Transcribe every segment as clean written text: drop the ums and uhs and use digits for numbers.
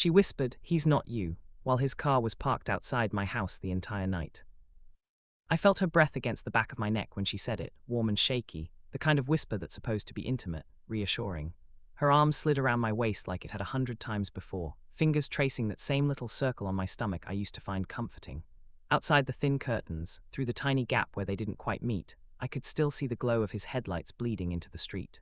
She whispered, "He's not you," while his car was parked outside my house the entire night. I felt her breath against the back of my neck when she said it, warm and shaky, the kind of whisper that's supposed to be intimate, reassuring. Her arm slid around my waist like it had 100 times before, fingers tracing that same little circle on my stomach I used to find comforting. Outside the thin curtains, through the tiny gap where they didn't quite meet, I could still see the glow of his headlights bleeding into the street.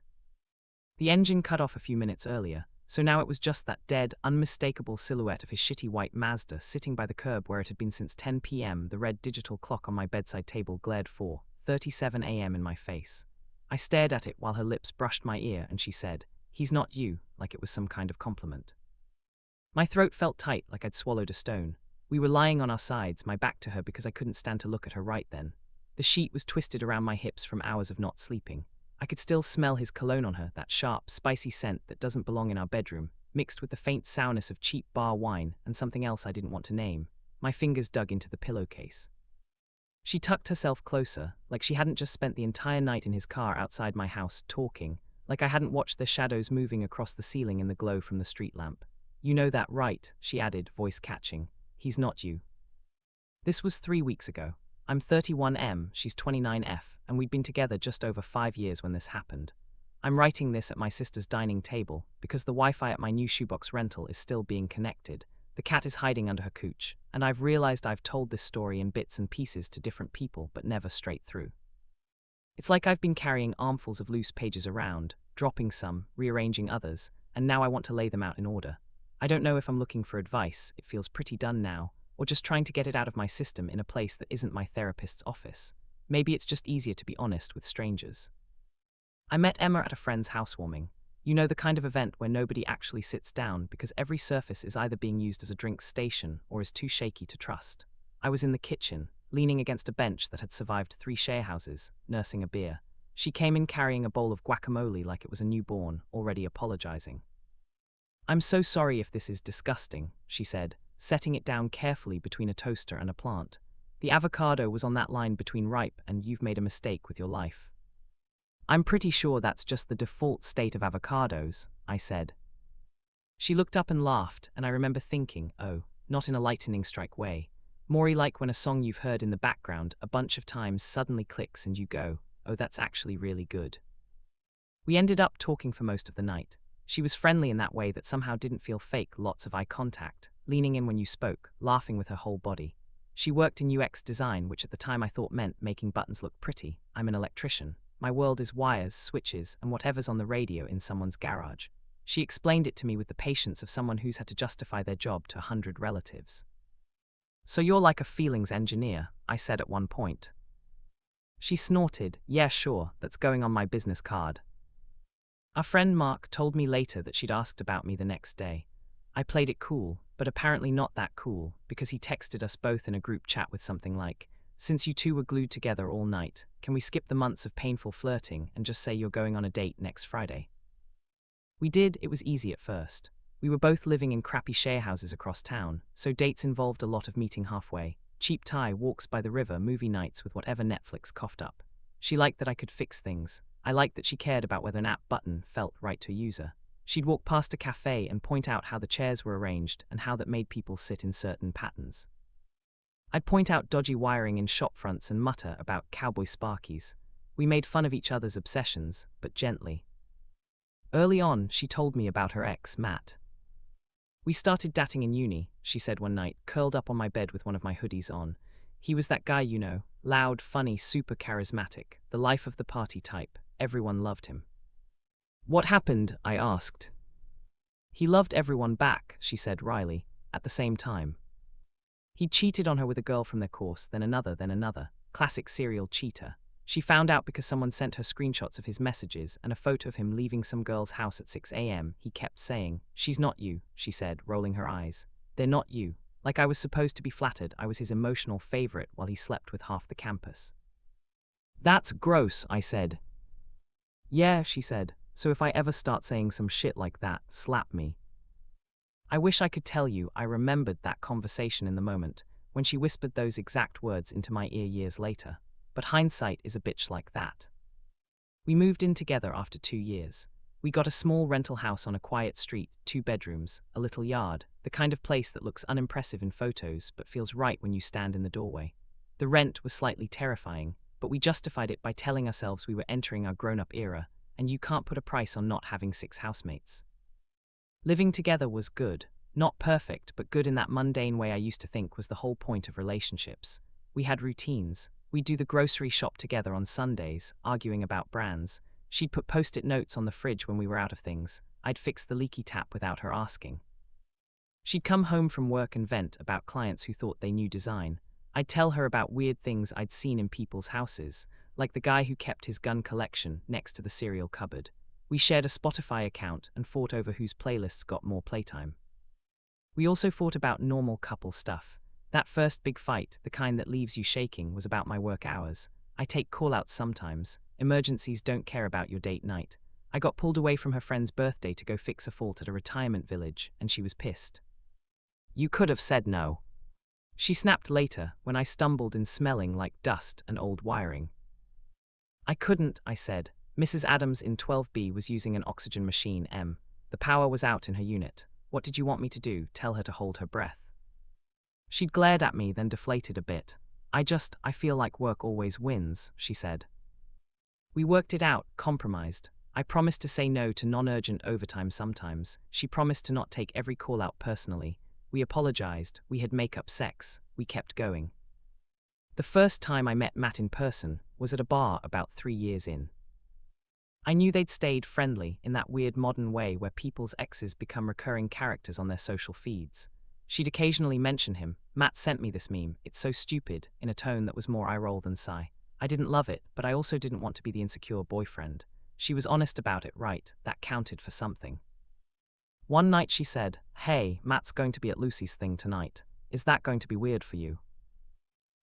The engine cut off a few minutes earlier, so now it was just that dead, unmistakable silhouette of his shitty white Mazda sitting by the curb where it had been since 10 p.m. The red digital clock on my bedside table glared 4:37 a.m. in my face. I stared at it while her lips brushed my ear and she said, "He's not you," like it was some kind of compliment. My throat felt tight like I'd swallowed a stone. We were lying on our sides, my back to her because I couldn't stand to look at her right then. The sheet was twisted around my hips from hours of not sleeping. I could still smell his cologne on her, that sharp, spicy scent that doesn't belong in our bedroom, mixed with the faint sourness of cheap bar wine and something else I didn't want to name. My fingers dug into the pillowcase. She tucked herself closer, like she hadn't just spent the entire night in his car outside my house talking, like I hadn't watched the shadows moving across the ceiling in the glow from the street lamp. "You know that, right?" she added, voice catching. "He's not you." This was 3 weeks ago. I'm 31M, she's 29F, and we'd been together just over 5 years when this happened. I'm writing this at my sister's dining table, because the Wi-Fi at my new shoebox rental is still being connected. The cat is hiding under her couch, and I've realized I've told this story in bits and pieces to different people, but never straight through. It's like I've been carrying armfuls of loose pages around, dropping some, rearranging others, and now I want to lay them out in order. I don't know if I'm looking for advice, it feels pretty done now, or just trying to get it out of my system in a place that isn't my therapist's office. Maybe it's just easier to be honest with strangers. I met Emma at a friend's housewarming. You know, the kind of event where nobody actually sits down because every surface is either being used as a drink station or is too shaky to trust. I was in the kitchen, leaning against a bench that had survived 3 sharehouses, nursing a beer. She came in carrying a bowl of guacamole like it was a newborn, already apologizing. "I'm so sorry if this is disgusting," she said, setting it down carefully between a toaster and a plant. "The avocado was on that line between ripe and you've made a mistake with your life." "I'm pretty sure that's just the default state of avocados," I said. She looked up and laughed, and I remember thinking, oh, not in a lightning strike way. More like when a song you've heard in the background a bunch of times suddenly clicks and you go, oh, that's actually really good. We ended up talking for most of the night. She was friendly in that way that somehow didn't feel fake, lots of eye contact, leaning in when you spoke, laughing with her whole body. She worked in UX design, which at the time I thought meant making buttons look pretty. I'm an electrician. My world is wires, switches, and whatever's on the radio in someone's garage. She explained it to me with the patience of someone who's had to justify their job to 100 relatives. "So you're like a feelings engineer," I said at one point. She snorted, "Yeah, sure, that's going on my business card." Our friend Mark told me later that she'd asked about me the next day. I played it cool, but apparently not that cool, because he texted us both in a group chat with something like, "Since you two were glued together all night, can we skip the months of painful flirting and just say you're going on a date next Friday?" We did. It was easy at first. We were both living in crappy sharehouses across town, so dates involved a lot of meeting halfway, cheap Thai walks by the river, movie nights with whatever Netflix coughed up. She liked that I could fix things. I liked that she cared about whether an app button felt right to a user. She'd walk past a cafe and point out how the chairs were arranged and how that made people sit in certain patterns. I'd point out dodgy wiring in shop fronts and mutter about cowboy sparkies. We made fun of each other's obsessions, but gently. Early on, she told me about her ex, Matt. "We started dating in uni," she said one night, curled up on my bed with one of my hoodies on. "He was that guy, you know, loud, funny, super charismatic, the life of the party type. Everyone loved him." "What happened?" I asked. "He loved everyone back," she said wryly, "at the same time. He cheated on her with a girl from their course, then another. Classic serial cheater. She found out because someone sent her screenshots of his messages and a photo of him leaving some girl's house at 6 a.m. He kept saying, 'She's not you,' she said, rolling her eyes. 'They're not you.' Like I was supposed to be flattered I was his emotional favorite while he slept with half the campus." "That's gross," I said. "Yeah," she said. "So if I ever start saying some shit like that, slap me." I wish I could tell you I remembered that conversation in the moment, when she whispered those exact words into my ear years later. But hindsight is a bitch like that. We moved in together after 2 years. We got a small rental house on a quiet street, 2 bedrooms, a little yard, the kind of place that looks unimpressive in photos but feels right when you stand in the doorway. The rent was slightly terrifying, but we justified it by telling ourselves we were entering our grown-up era, and you can't put a price on not having 6 housemates. Living together was good. Not perfect, but good in that mundane way I used to think was the whole point of relationships. We had routines. We'd do the grocery shop together on Sundays, arguing about brands. She'd put post-it notes on the fridge when we were out of things. I'd fix the leaky tap without her asking. She'd come home from work and vent about clients who thought they knew design. I'd tell her about weird things I'd seen in people's houses, like the guy who kept his gun collection next to the cereal cupboard. We shared a Spotify account and fought over whose playlists got more playtime. We also fought about normal couple stuff. That first big fight, the kind that leaves you shaking, was about my work hours. I take call-outs sometimes. Emergencies don't care about your date night. I got pulled away from her friend's birthday to go fix a fault at a retirement village, and she was pissed. You could have said no. She snapped later, when I stumbled in smelling like dust and old wiring. I couldn't, I said. Mrs. Adams in 12B was using an oxygen machine, M. The power was out in her unit. What did you want me to do? Tell her to hold her breath? She'd glared at me, then deflated a bit. I feel like work always wins, she said. We worked it out, compromised. I promised to say no to non-urgent overtime sometimes. She promised to not take every call out personally. We apologized. We had make-up sex. We kept going. The first time I met Matt in person was at a bar about 3 years in. I knew they'd stayed friendly in that weird modern way where people's exes become recurring characters on their social feeds. She'd occasionally mention him. Matt sent me this meme, it's so stupid, in a tone that was more eye-roll than sigh. I didn't love it, but I also didn't want to be the insecure boyfriend. She was honest about it, right? That counted for something. One night she said, "Hey, Matt's going to be at Lucy's thing tonight. Is that going to be weird for you?"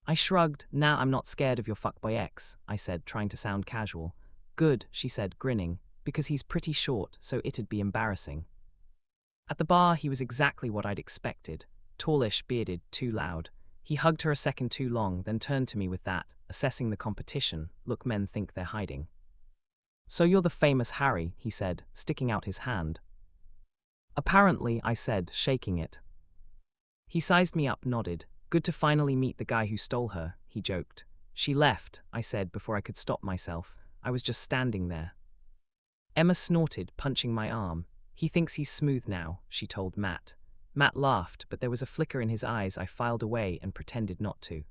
I shrugged. "Nah, I'm not scared of your fuckboy ex," I said, trying to sound casual. "Good," she said, grinning, "because he's pretty short, so it'd be embarrassing." At the bar, he was exactly what I'd expected. Tallish, bearded, too loud. He hugged her a second too long, then turned to me with that, assessing the competition, look men think they're hiding. "So you're the famous Harry," he said, sticking out his hand. "Apparently," I said, shaking it. He sized me up, nodded. "Good to finally meet the guy who stole her," he joked. "She left," I said before I could stop myself. I was just standing there. Emma snorted, punching my arm. "He thinks he's smooth now," she told Matt. Matt laughed, but there was a flicker in his eyes I filed away and pretended not to.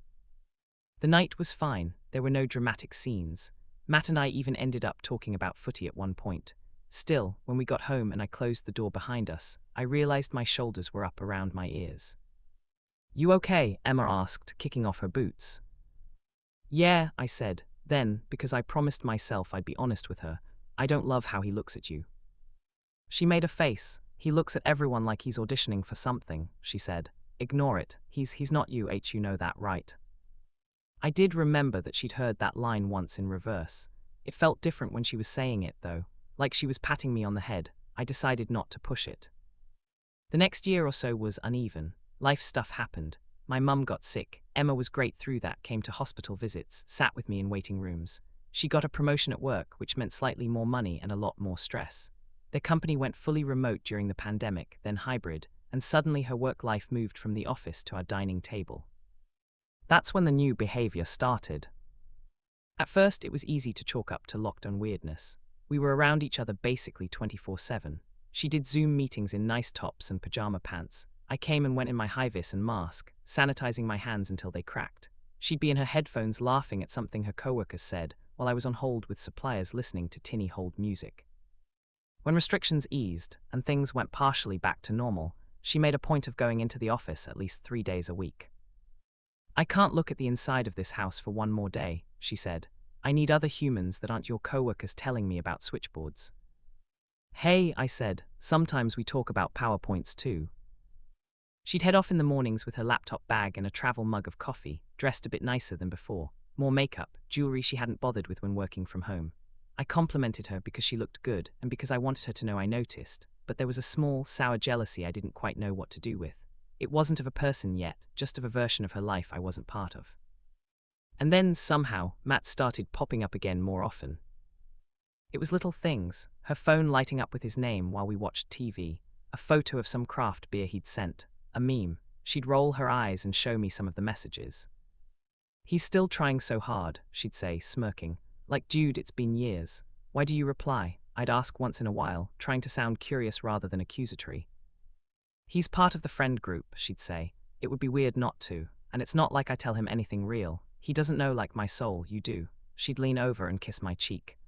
The night was fine. There were no dramatic scenes. Matt and I even ended up talking about footy at one point. Still, when we got home and I closed the door behind us, I realized my shoulders were up around my ears. "You okay?" Emma asked, kicking off her boots. "Yeah," I said. Then, because I promised myself I'd be honest with her, "I don't love how he looks at you." She made a face. "He looks at everyone like he's auditioning for something," she said. "Ignore it. He's not you, you know that, right?" I did remember that she'd heard that line once in reverse. It felt different when she was saying it, though, like she was patting me on the head. I decided not to push it. The next year or so was uneven. Life stuff happened. My mum got sick. Emma was great through that, came to hospital visits, sat with me in waiting rooms. She got a promotion at work, which meant slightly more money and a lot more stress. Their company went fully remote during the pandemic, then hybrid, and suddenly her work life moved from the office to our dining table. That's when the new behavior started. At first, it was easy to chalk up to lockdown weirdness. We were around each other basically 24/7. She did Zoom meetings in nice tops and pajama pants. I came and went in my high-vis and mask, sanitizing my hands until they cracked. She'd be in her headphones laughing at something her coworkers said, while I was on hold with suppliers listening to tinny hold music. When restrictions eased, and things went partially back to normal, she made a point of going into the office at least 3 days a week. "I can't look at the inside of this house for one more day," she said. "I need other humans that aren't your coworkers telling me about switchboards." "Hey," I said, "sometimes we talk about PowerPoints too." She'd head off in the mornings with her laptop bag and a travel mug of coffee, dressed a bit nicer than before. More makeup, jewelry she hadn't bothered with when working from home. I complimented her because she looked good and because I wanted her to know I noticed, but there was a small, sour jealousy I didn't quite know what to do with. It wasn't of a person yet, just of a version of her life I wasn't part of. And then, somehow, Matt started popping up again more often. It was little things, her phone lighting up with his name while we watched TV, a photo of some craft beer he'd sent, a meme. She'd roll her eyes and show me some of the messages. "He's still trying so hard," she'd say, smirking. "Like, dude, it's been years. Why do you reply?" I'd ask once in a while, trying to sound curious rather than accusatory. "He's part of the friend group," she'd say. "It would be weird not to, and it's not like I tell him anything real. He doesn't know like my soul, you do." She'd lean over and kiss my cheek.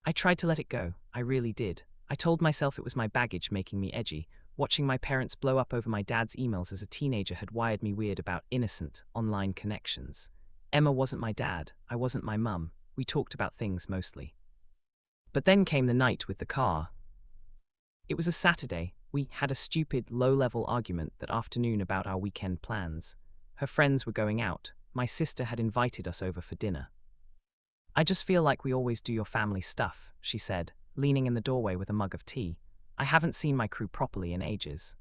I tried to let it go, I really did. I told myself it was my baggage making me edgy. Watching my parents blow up over my dad's emails as a teenager had wired me weird about innocent, online connections. Emma wasn't my dad, I wasn't my mum. We talked about things mostly. But then came the night with the car. It was a Saturday. We had a stupid, low-level argument that afternoon about our weekend plans. Her friends were going out. My sister had invited us over for dinner. "I just feel like we always do your family stuff," she said, leaning in the doorway with a mug of tea. "I haven't seen my crew properly in ages."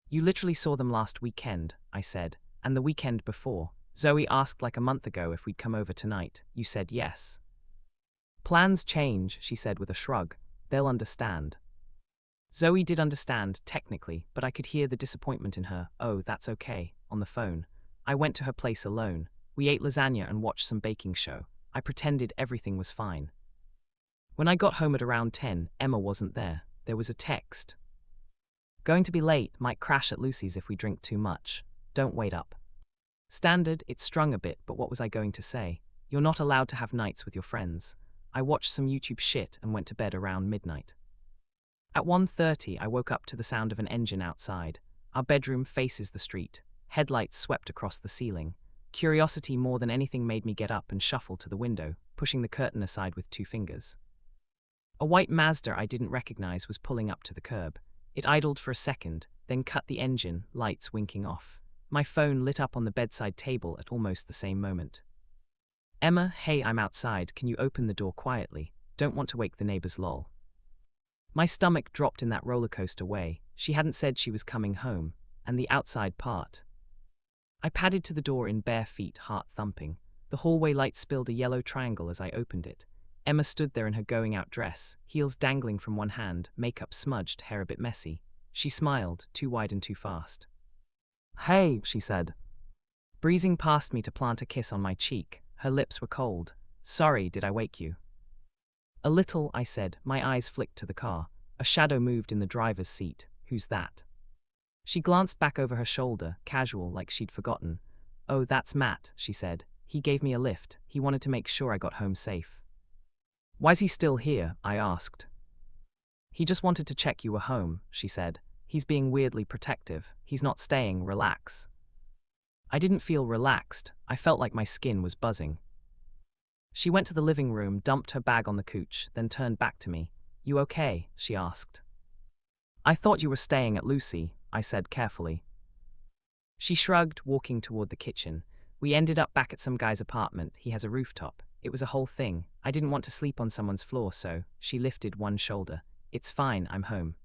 "You literally saw them last weekend," I said, "and the weekend before. Zoe asked like a month ago if we'd come over tonight. You said yes." "Plans change," she said with a shrug. "They'll understand." Zoe did understand, technically, but I could hear the disappointment in her. "Oh, that's okay," on the phone. I went to her place alone. We ate lasagna and watched some baking show. I pretended everything was fine. When I got home at around 10, Emma wasn't there. There was a text. "Going to be late, might crash at Lucy's if we drink too much. Don't wait up." Standard, it strung a bit, but what was I going to say? You're not allowed to have nights with your friends. I watched some YouTube shit and went to bed around midnight. At 1:30, I woke up to the sound of an engine outside. Our bedroom faces the street. Headlights swept across the ceiling. Curiosity more than anything made me get up and shuffle to the window, pushing the curtain aside with 2 fingers. A white Mazda I didn't recognize was pulling up to the curb. It idled for a second, then cut the engine, lights winking off. My phone lit up on the bedside table at almost the same moment. "Emma, hey, I'm outside. Can you open the door quietly? Don't want to wake the neighbors, lol." My stomach dropped in that roller coaster way. She hadn't said she was coming home, and the outside part. I padded to the door in bare feet, heart thumping. The hallway light spilled a yellow triangle as I opened it. Emma stood there in her going-out dress, heels dangling from one hand, makeup smudged, hair a bit messy. She smiled, too wide and too fast. "Hey," she said, breezing past me to plant a kiss on my cheek. Her lips were cold. "Sorry, did I wake you?" "A little," I said. My eyes flicked to the car. A shadow moved in the driver's seat. "Who's that?" She glanced back over her shoulder, casual, like she'd forgotten. "Oh, that's Matt," she said. "He gave me a lift. He wanted to make sure I got home safe." "Why's he still here?" I asked. "He just wanted to check you were home," she said. "He's being weirdly protective. He's not staying, relax." I didn't feel relaxed. I felt like my skin was buzzing. She went to the living room, dumped her bag on the couch, then turned back to me. "You okay?" she asked. "I thought you were staying at Lucy," I said carefully. She shrugged, walking toward the kitchen. We ended up back at some guy's apartment. He has a rooftop. It was a whole thing. I didn't want to sleep on someone's floor, so she lifted one shoulder. "It's fine, I'm home."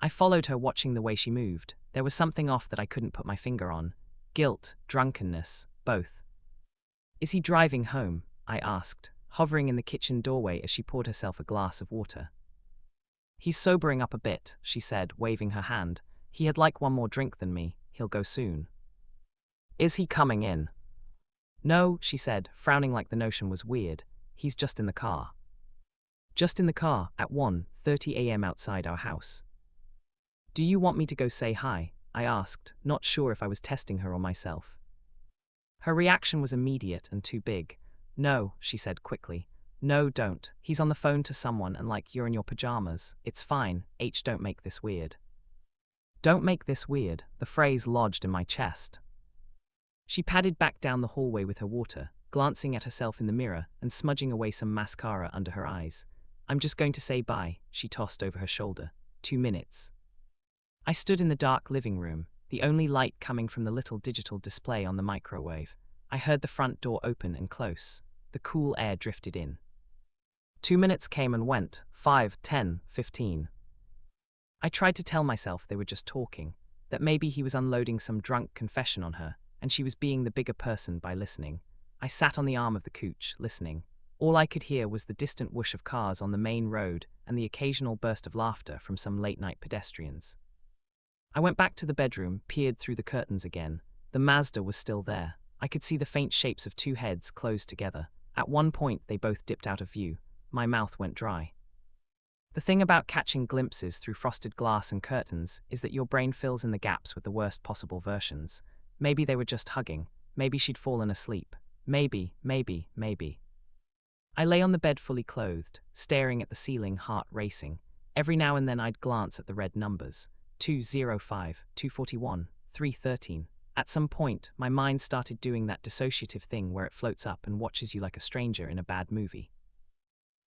I followed her, watching the way she moved. There was something off that I couldn't put my finger on. Guilt, drunkenness, both. "Is he driving home?" I asked, hovering in the kitchen doorway as she poured herself a glass of water. "He's sobering up a bit," she said, waving her hand. "He had like one more drink than me. He'll go soon." "Is he coming in?" "No," she said, frowning like the notion was weird. "He's just in the car." Just in the car, at 1:30 a.m. outside our house. "Do you want me to go say hi?" I asked, not sure if I was testing her or myself. Her reaction was immediate and too big. "No," she said quickly. "No, don't. He's on the phone to someone and like you're in your pajamas. It's fine. Don't make this weird." Don't make this weird. The phrase lodged in my chest. She padded back down the hallway with her water, glancing at herself in the mirror and smudging away some mascara under her eyes. "I'm just going to say bye," she tossed over her shoulder. 2 minutes. I stood in the dark living room, the only light coming from the little digital display on the microwave. I heard the front door open and close. The cool air drifted in. 2 minutes came and went, 5, 10, 15. I tried to tell myself they were just talking, that maybe he was unloading some drunk confession on her, and she was being the bigger person by listening. I sat on the arm of the couch, listening. All I could hear was the distant whoosh of cars on the main road and the occasional burst of laughter from some late-night pedestrians. I went back to the bedroom, peered through the curtains again. The Mazda was still there. I could see the faint shapes of two heads closed together. At one point, they both dipped out of view. My mouth went dry. The thing about catching glimpses through frosted glass and curtains is that your brain fills in the gaps with the worst possible versions. Maybe they were just hugging. Maybe she'd fallen asleep. Maybe. I lay on the bed fully clothed, staring at the ceiling, heart racing. Every now and then I'd glance at the red numbers. 205, 241, 313. At some point, my mind started doing that dissociative thing where it floats up and watches you like a stranger in a bad movie.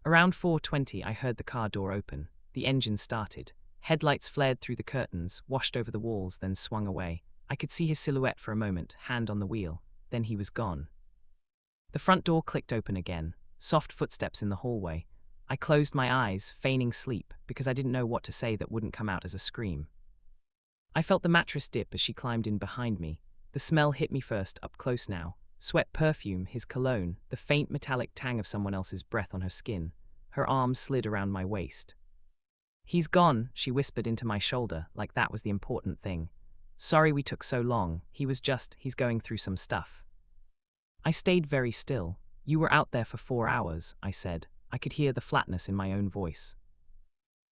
Around 4:20, I heard the car door open. The engine started. Headlights flared through the curtains, washed over the walls, then swung away. I could see his silhouette for a moment, hand on the wheel. Then he was gone. The front door clicked open again. Soft footsteps in the hallway. I closed my eyes, feigning sleep, because I didn't know what to say that wouldn't come out as a scream. I felt the mattress dip as she climbed in behind me. The smell hit me first, up close now. Sweat, perfume, his cologne, the faint metallic tang of someone else's breath on her skin. Her arm slid around my waist. "He's gone," she whispered into my shoulder, like that was the important thing. "Sorry we took so long. He's going through some stuff." I stayed very still. "You were out there for 4 hours," I said. I could hear the flatness in my own voice.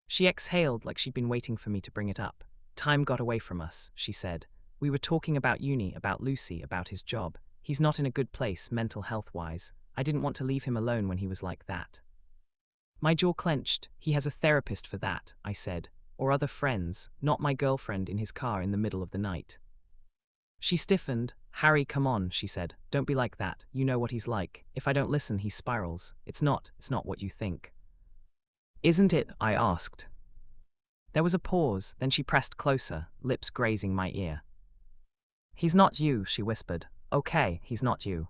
She exhaled like she'd been waiting for me to bring it up. "Time got away from us," she said. "We were talking about uni, about Lucy, about his job. He's not in a good place, mental health-wise. I didn't want to leave him alone when he was like that." My jaw clenched. "He has a therapist for that," I said. "Or other friends, not my girlfriend in his car in the middle of the night." She stiffened. "Harry, come on," she said. "Don't be like that. You know what he's like. If I don't listen, he spirals. It's not what you think." "Isn't it?" I asked. There was a pause, then she pressed closer, lips grazing my ear. "He's not you," she whispered. "Okay, he's not you."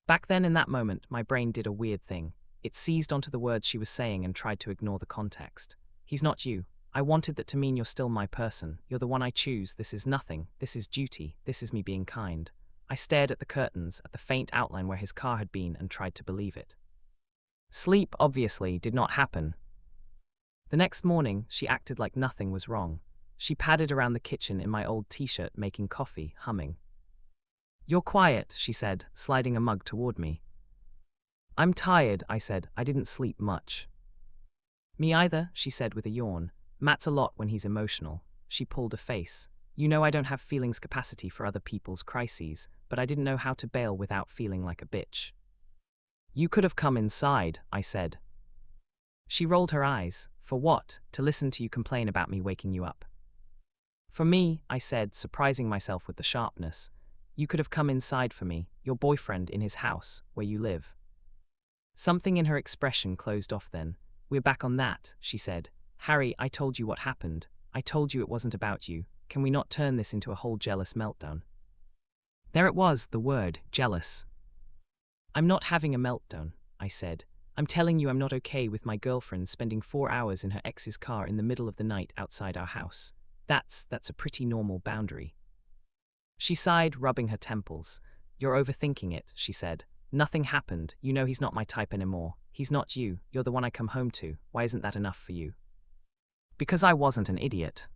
Back then, in that moment, my brain did a weird thing. It seized onto the words she was saying and tried to ignore the context. "He's not you. I wanted that to mean you're still my person. You're the one I choose. This is nothing. This is duty. This is me being kind." I stared at the curtains, at the faint outline where his car had been, and tried to believe it. Sleep, obviously, did not happen. The next morning, she acted like nothing was wrong. She padded around the kitchen in my old t-shirt, making coffee, humming. "You're quiet," she said, sliding a mug toward me. "I'm tired," I said. "I didn't sleep much." "Me either," she said with a yawn. "Matt's a lot when he's emotional." She pulled a face. "You know I don't have feelings capacity for other people's crises, but I didn't know how to bail without feeling like a bitch." "You could have come inside," I said. She rolled her eyes. "For what? To listen to you complain about me waking you up?" "For me," I said, surprising myself with the sharpness. "You could have come inside for me, your boyfriend in his house, where you live." Something in her expression closed off then. "We're back on that," she said. "Harry, I told you what happened. I told you it wasn't about you. Can we not turn this into a whole jealous meltdown?" There it was, the word, jealous. "I'm not having a meltdown," I said. "I'm telling you I'm not okay with my girlfriend spending 4 hours in her ex's car in the middle of the night outside our house. That's a pretty normal boundary." She sighed, rubbing her temples. "You're overthinking it," she said. "Nothing happened. You know he's not my type anymore. He's not you. You're the one I come home to. Why isn't that enough for you?" Because I wasn't an idiot.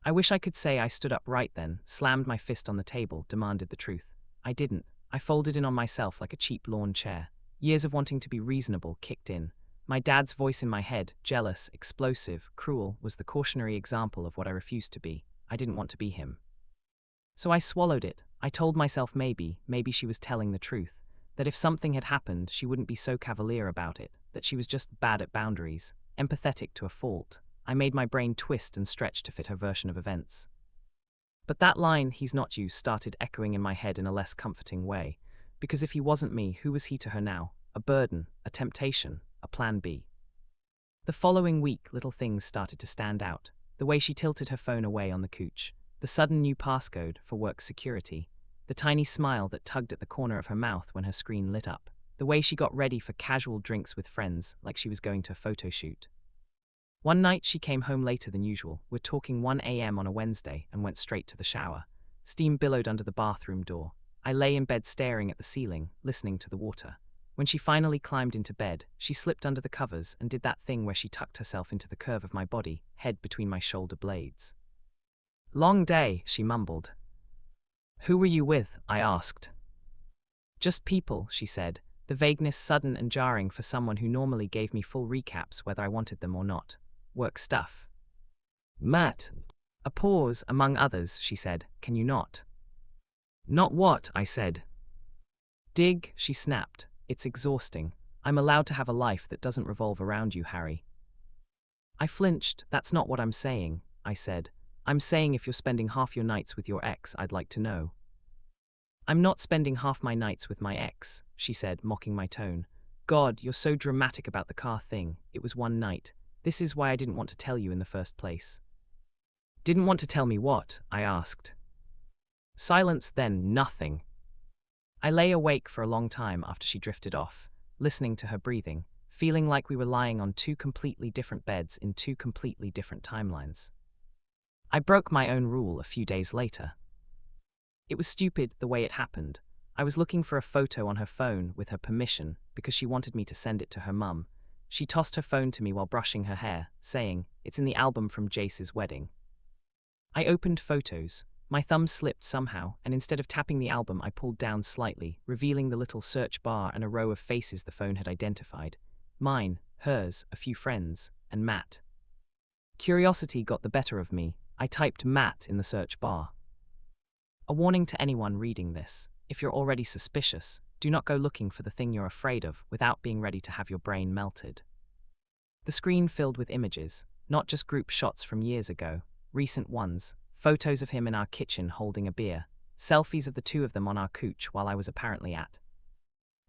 I wish I could say I stood up right then, slammed my fist on the table, demanded the truth. I didn't. I folded in on myself like a cheap lawn chair. Years of wanting to be reasonable kicked in. My dad's voice in my head, jealous, explosive, cruel, was the cautionary example of what I refused to be. I didn't want to be him. So I swallowed it. I told myself maybe she was telling the truth. That if something had happened, she wouldn't be so cavalier about it. That she was just bad at boundaries, empathetic to a fault. I made my brain twist and stretch to fit her version of events. But that line, "He's not you," started echoing in my head in a less comforting way. Because if he wasn't me, who was he to her now? A burden, a temptation, a plan B. The following week, little things started to stand out. The way she tilted her phone away on the couch. The sudden new passcode for work security. The tiny smile that tugged at the corner of her mouth when her screen lit up. The way she got ready for casual drinks with friends, like she was going to a photo shoot. One night she came home later than usual. We're talking 1 a.m. on a Wednesday, and went straight to the shower. Steam billowed under the bathroom door. I lay in bed staring at the ceiling, listening to the water. When she finally climbed into bed, she slipped under the covers and did that thing where she tucked herself into the curve of my body, head between my shoulder blades. "Long day," she mumbled. "Who were you with?" I asked. "Just people," she said, the vagueness sudden and jarring for someone who normally gave me full recaps whether I wanted them or not. "Work stuff." "Matt." A pause, among others, she said. "Can you not?" "Not what?" I said. "Dig," she snapped. "It's exhausting. I'm allowed to have a life that doesn't revolve around you, Harry." I flinched. "That's not what I'm saying," I said. "I'm saying if you're spending half your nights with your ex, I'd like to know." "I'm not spending half my nights with my ex," she said, mocking my tone. "God, you're so dramatic about the car thing. It was one night. This is why I didn't want to tell you in the first place." "Didn't want to tell me what?" I asked. Silence, then nothing. I lay awake for a long time after she drifted off, listening to her breathing, feeling like we were lying on two completely different beds in two completely different timelines. I broke my own rule a few days later. It was stupid the way it happened. I was looking for a photo on her phone with her permission because she wanted me to send it to her mum. She tossed her phone to me while brushing her hair, saying, "It's in the album from Jace's wedding." I opened photos. My thumb slipped somehow, and instead of tapping the album, I pulled down slightly, revealing the little search bar and a row of faces the phone had identified. Mine, hers, a few friends, and Matt. Curiosity got the better of me. I typed Matt in the search bar. A warning to anyone reading this: if you're already suspicious, do not go looking for the thing you're afraid of without being ready to have your brain melted. The screen filled with images, not just group shots from years ago, recent ones, photos of him in our kitchen holding a beer, selfies of the two of them on our couch while I was apparently at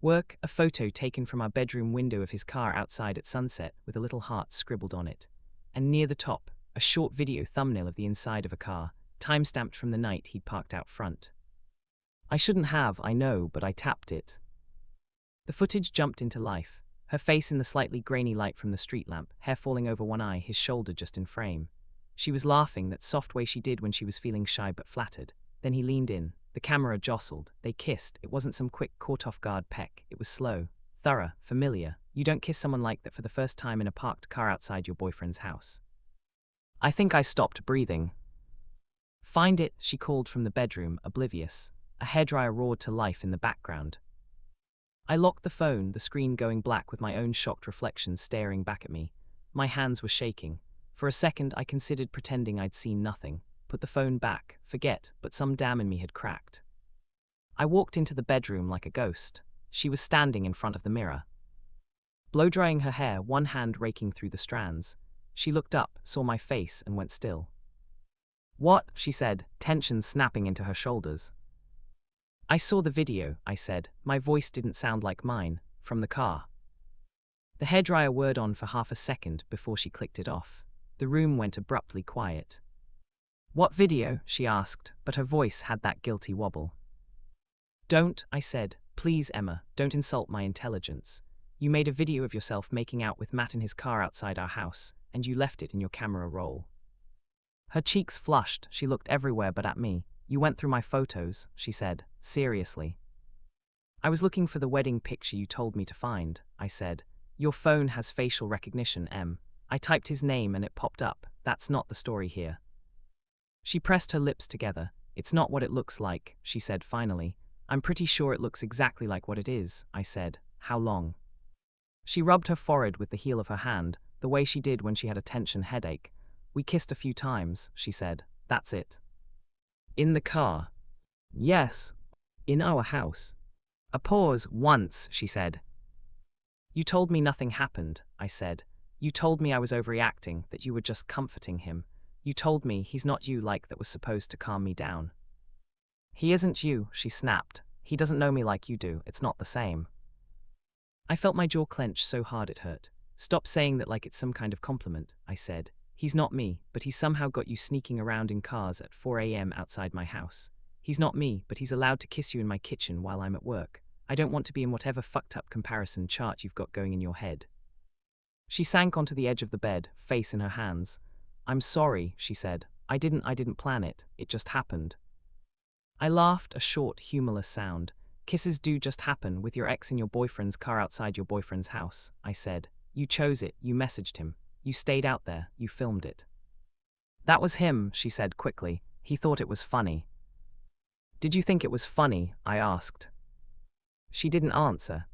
work, a photo taken from our bedroom window of his car outside at sunset with a little heart scribbled on it, and near the top, a short video thumbnail of the inside of a car, time-stamped from the night he'd parked out front. I shouldn't have, I know, but I tapped it. The footage jumped into life, her face in the slightly grainy light from the street lamp, hair falling over one eye, his shoulder just in frame. She was laughing, that soft way she did when she was feeling shy but flattered. Then he leaned in. The camera jostled. They kissed. It wasn't some quick, caught-off-guard peck. It was slow, thorough, familiar. You don't kiss someone like that for the first time in a parked car outside your boyfriend's house. I think I stopped breathing. "Find it," she called from the bedroom, oblivious. A hairdryer roared to life in the background. I locked the phone, the screen going black with my own shocked reflection staring back at me. My hands were shaking. For a second, I considered pretending I'd seen nothing, put the phone back, forget, but some dam in me had cracked. I walked into the bedroom like a ghost. She was standing in front of the mirror, blow-drying her hair, one hand raking through the strands. She looked up, saw my face, and went still. "What?" she said, tension snapping into her shoulders. "I saw the video," I said. My voice didn't sound like mine, from the car. The hairdryer whirred on for half a second before she clicked it off. The room went abruptly quiet. "What video?" she asked, but her voice had that guilty wobble. "Don't," I said. "Please, Emma, don't insult my intelligence. You made a video of yourself making out with Matt in his car outside our house, and you left it in your camera roll." Her cheeks flushed. She looked everywhere but at me. "You went through my photos," she said, seriously. "I was looking for the wedding picture you told me to find," I said. "Your phone has facial recognition, Em." I typed his name and it popped up. "That's not the story here." She pressed her lips together. "It's not what it looks like," she said finally. "I'm pretty sure it looks exactly like what it is," I said. "How long?" She rubbed her forehead with the heel of her hand, the way she did when she had a tension headache. "We kissed a few times," she said. "That's it." "In the car?" "Yes. In our house." A pause. "Once," she said. "You told me nothing happened," I said. "You told me I was overreacting, that you were just comforting him. You told me he's not you like that was supposed to calm me down." "He isn't you," she snapped. "He doesn't know me like you do. It's not the same." I felt my jaw clench so hard it hurt. "Stop saying that like it's some kind of compliment," I said. "He's not me, but he's somehow got you sneaking around in cars at 4 a.m. outside my house. He's not me, but he's allowed to kiss you in my kitchen while I'm at work. I don't want to be in whatever fucked up comparison chart you've got going in your head." She sank onto the edge of the bed, face in her hands. "I'm sorry," she said. I didn't plan it. It just happened." I laughed, a short, humorless sound. Kisses do just happen with your ex in your boyfriend's car outside your boyfriend's house, I said. You chose it, you messaged him. You stayed out there, you filmed it. That was him, she said quickly. He thought it was funny. Did you think it was funny? I asked. She didn't answer.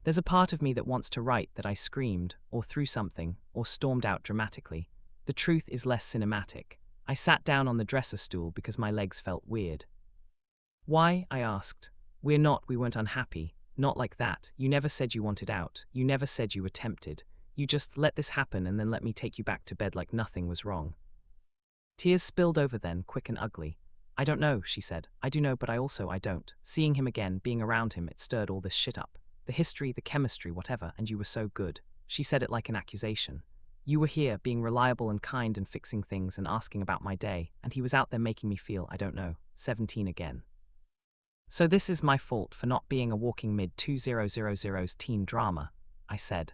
There's a part of me that wants to write that I screamed, or threw something, or stormed out dramatically. The truth is less cinematic. I sat down on the dresser stool because my legs felt weird. Why? I asked. We weren't unhappy. Not like that. You never said you wanted out. You never said you were tempted. You just let this happen and then let me take you back to bed like nothing was wrong. Tears spilled over then, quick and ugly. I don't know, she said. I do know, but I don't. Seeing him again, being around him, it stirred all this shit up. The history, the chemistry, whatever, and you were so good. She said it like an accusation. You were here, being reliable and kind and fixing things and asking about my day, and he was out there making me feel, 17 again. So this is my fault for not being a walking mid-2000s teen drama, I said.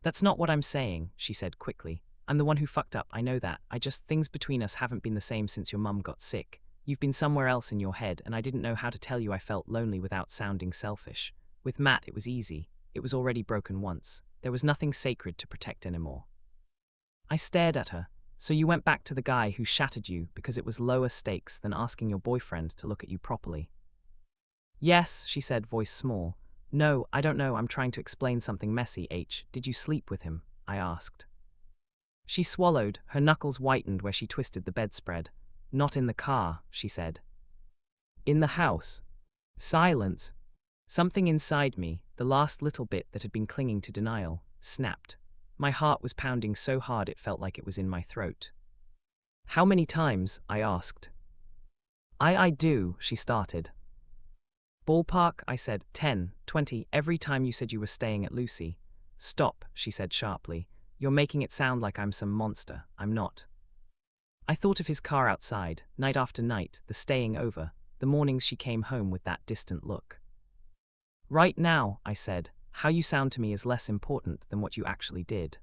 That's not what I'm saying, she said quickly. I'm the one who fucked up, I know that. Things between us haven't been the same since your mum got sick. You've been somewhere else in your head, and I didn't know how to tell you I felt lonely without sounding selfish. With Matt, it was easy. It was already broken once. There was nothing sacred to protect anymore. I stared at her. So you went back to the guy who shattered you because it was lower stakes than asking your boyfriend to look at you properly. Yes, she said, voice small. No, I don't know, I'm trying to explain something messy, Did you sleep with him? I asked. She swallowed, her knuckles whitened where she twisted the bedspread. Not in the car, she said. In the house. Silent. Something inside me, the last little bit that had been clinging to denial, snapped. My heart was pounding so hard it felt like it was in my throat. How many times? I asked. I do, she started. Ballpark, I said. 10, 20, every time you said you were staying at Lucy. Stop, she said sharply. You're making it sound like I'm some monster. I'm not. I thought of his car outside, night after night, the staying over, the mornings she came home with that distant look. Right now, I said, how you sound to me is less important than what you actually did.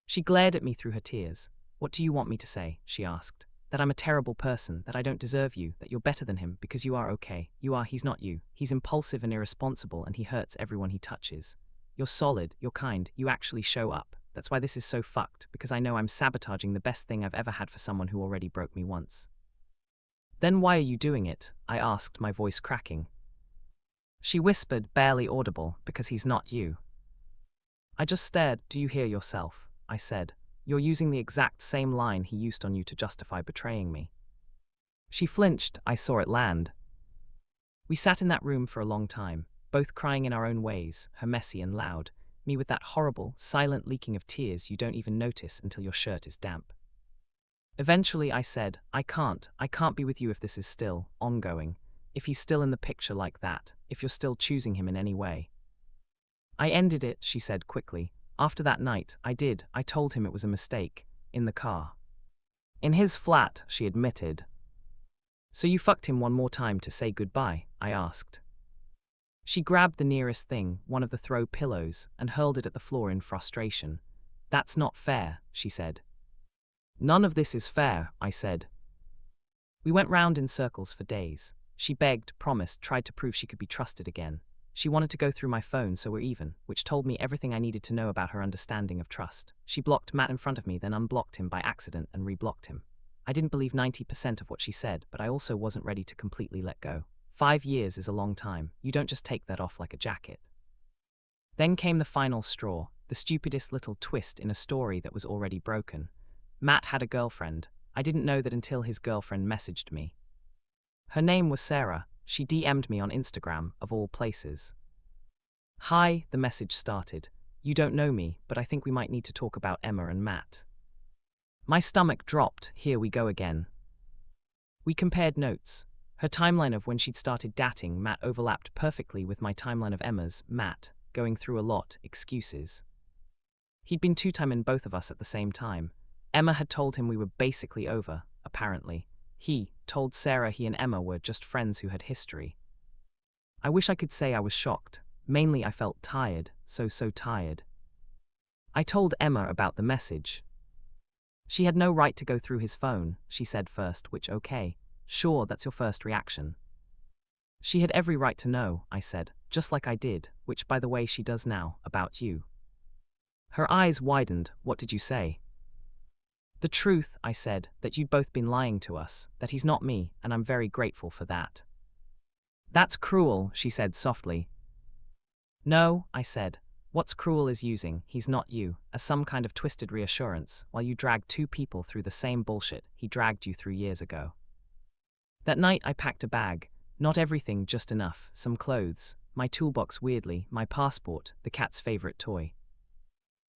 She glared at me through her tears. What do you want me to say? She asked. That I'm a terrible person, that I don't deserve you, that you're better than him because you are okay. He's not you. He's impulsive and irresponsible and he hurts everyone he touches. You're solid, you're kind, you actually show up. That's why this is so fucked, because I know I'm sabotaging the best thing I've ever had for someone who already broke me once. Then why are you doing it? I asked, my voice cracking. She whispered, barely audible, because he's not you. I just stared. Do you hear yourself? I said. You're using the exact same line he used on you to justify betraying me. She flinched. I saw it land. We sat in that room for a long time, both crying in our own ways, her messy and loud, me with that horrible, silent leaking of tears you don't even notice until your shirt is damp. Eventually I said, I can't be with you if this is still ongoing, if he's still in the picture like that, if you're still choosing him in any way. I ended it, she said quickly. After that night, I told him it was a mistake, in the car. In his flat, she admitted. So you fucked him one more time to say goodbye? I asked. She grabbed the nearest thing, one of the throw pillows, and hurled it at the floor in frustration. That's not fair, she said. None of this is fair, I said. We went round in circles for days. She begged, promised, tried to prove she could be trusted again. She wanted to go through my phone so we're even, which told me everything I needed to know about her understanding of trust. She blocked Matt in front of me, then unblocked him by accident and reblocked him. I didn't believe 90% of what she said, but I also wasn't ready to completely let go. 5 years is a long time. You don't just take that off like a jacket. Then came the final straw, the stupidest little twist in a story that was already broken. Matt had a girlfriend. I didn't know that until his girlfriend messaged me. Her name was Sarah. She DM'd me on Instagram, of all places. Hi, the message started. You don't know me, but I think we might need to talk about Emma and Matt. My stomach dropped. Here we go again. We compared notes. Her timeline of when she'd started dating Matt overlapped perfectly with my timeline of Emma's, Matt, going through a lot, excuses. He'd been two-timing both of us at the same time. Emma had told him we were basically over, apparently. He told Sarah he and Emma were just friends who had history. I wish I could say I was shocked. Mainly I felt tired, so tired. I told Emma about the message. She had no right to go through his phone, she said first, which okay. Sure, that's your first reaction. She had every right to know, I said, just like I did, which by the way she does now, about you. Her eyes widened. What did you say? The truth, I said, that you'd both been lying to us, that he's not me, and I'm very grateful for that. That's cruel, she said softly. No, I said. What's cruel is using, he's not you, as some kind of twisted reassurance, while you dragged two people through the same bullshit he dragged you through years ago. That night I packed a bag, not everything, just enough, some clothes, my toolbox weirdly, my passport, the cat's favorite toy.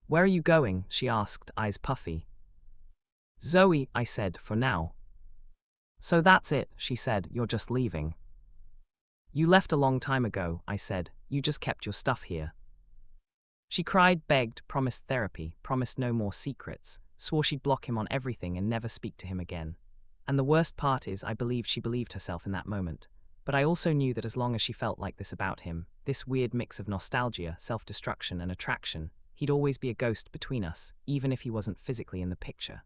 Where are you going? She asked, eyes puffy. Zoe, I said, for now. So that's it, she said, you're just leaving. You left a long time ago, I said, you just kept your stuff here. She cried, begged, promised therapy, promised no more secrets, swore she'd block him on everything and never speak to him again. And the worst part is I believed she believed herself in that moment. But I also knew that as long as she felt like this about him, this weird mix of nostalgia, self-destruction and attraction, he'd always be a ghost between us, even if he wasn't physically in the picture.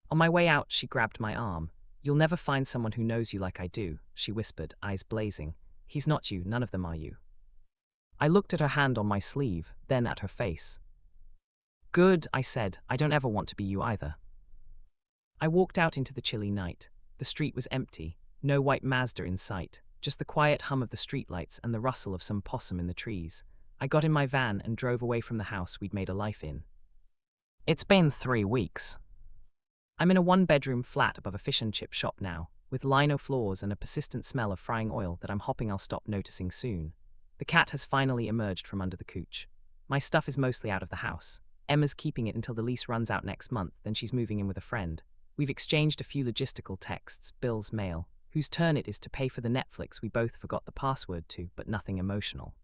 On my way out, she grabbed my arm. You'll never find someone who knows you like I do, she whispered, eyes blazing. He's not you, none of them are you. I looked at her hand on my sleeve, then at her face. Good, I said, I don't ever want to be you either. I walked out into the chilly night. The street was empty, no white Mazda in sight, just the quiet hum of the streetlights and the rustle of some possum in the trees. I got in my van and drove away from the house we'd made a life in. It's been 3 weeks. I'm in a 1-bedroom flat above a fish and chip shop now, with lino floors and a persistent smell of frying oil that I'm hoping I'll stop noticing soon. The cat has finally emerged from under the couch. My stuff is mostly out of the house. Emma's keeping it until the lease runs out next month, then she's moving in with a friend. We've exchanged a few logistical texts, bills, mail, whose turn it is to pay for the Netflix we both forgot the password to, but nothing emotional.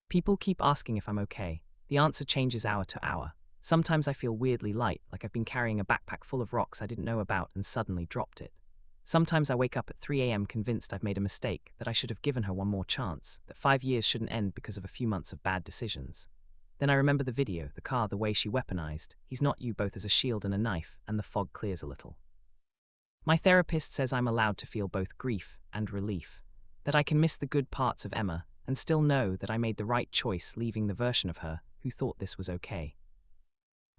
People keep asking if I'm okay. The answer changes hour to hour. Sometimes I feel weirdly light, like I've been carrying a backpack full of rocks I didn't know about and suddenly dropped it. Sometimes I wake up at 3 a.m. convinced I've made a mistake, that I should have given her one more chance, that 5 years shouldn't end because of a few months of bad decisions. Then I remember the video, the car, the way she weaponized. He's not you, both as a shield and a knife, and the fog clears a little. My therapist says I'm allowed to feel both grief and relief, that I can miss the good parts of Emma and still know that I made the right choice leaving the version of her who thought this was okay.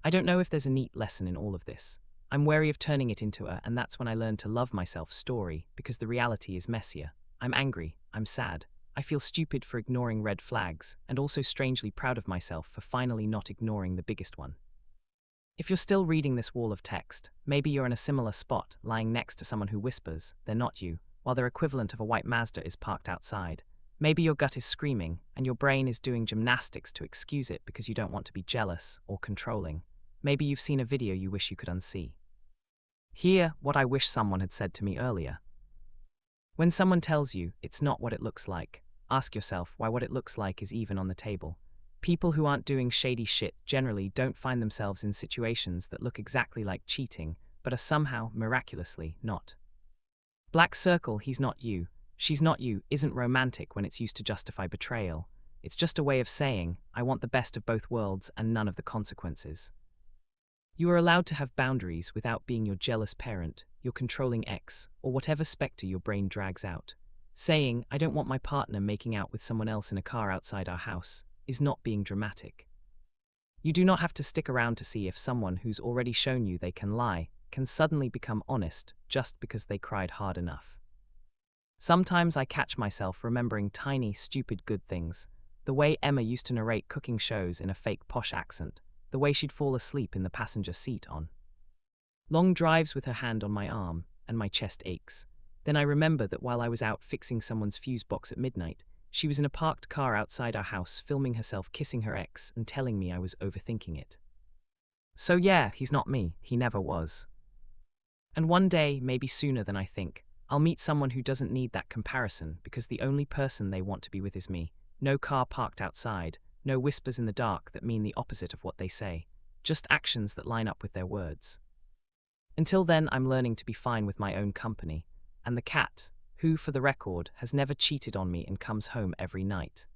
I don't know if there's a neat lesson in all of this. I'm wary of turning it into a "and that's when I learned to love myself" story, because the reality is messier. I'm angry, I'm sad, I feel stupid for ignoring red flags, and also strangely proud of myself for finally not ignoring the biggest one. If you're still reading this wall of text, maybe you're in a similar spot, lying next to someone who whispers, they're not you, while their equivalent of a white Mazda is parked outside. Maybe your gut is screaming, and your brain is doing gymnastics to excuse it because you don't want to be jealous or controlling. Maybe you've seen a video you wish you could unsee. Hear what I wish someone had said to me earlier. When someone tells you it's not what it looks like, ask yourself why what it looks like is even on the table. People who aren't doing shady shit generally don't find themselves in situations that look exactly like cheating, but are somehow, miraculously, not. Black circle, he's not you, she's not you, isn't romantic when it's used to justify betrayal. It's just a way of saying, I want the best of both worlds and none of the consequences. You are allowed to have boundaries without being your jealous parent, your controlling ex, or whatever specter your brain drags out. Saying, I don't want my partner making out with someone else in a car outside our house, is not being dramatic. You do not have to stick around to see if someone who's already shown you they can lie, can suddenly become honest just because they cried hard enough. Sometimes I catch myself remembering tiny, stupid good things. The way Emma used to narrate cooking shows in a fake posh accent. The way she'd fall asleep in the passenger seat on long drives with her hand on my arm, and my chest aches. Then I remember that while I was out fixing someone's fuse box at midnight, she was in a parked car outside our house filming herself kissing her ex and telling me I was overthinking it. So yeah, he's not me, he never was. And one day, maybe sooner than I think, I'll meet someone who doesn't need that comparison because the only person they want to be with is me. No car parked outside, no whispers in the dark that mean the opposite of what they say, just actions that line up with their words. Until then, I'm learning to be fine with my own company, and the cat, who, for the record, has never cheated on me and comes home every night.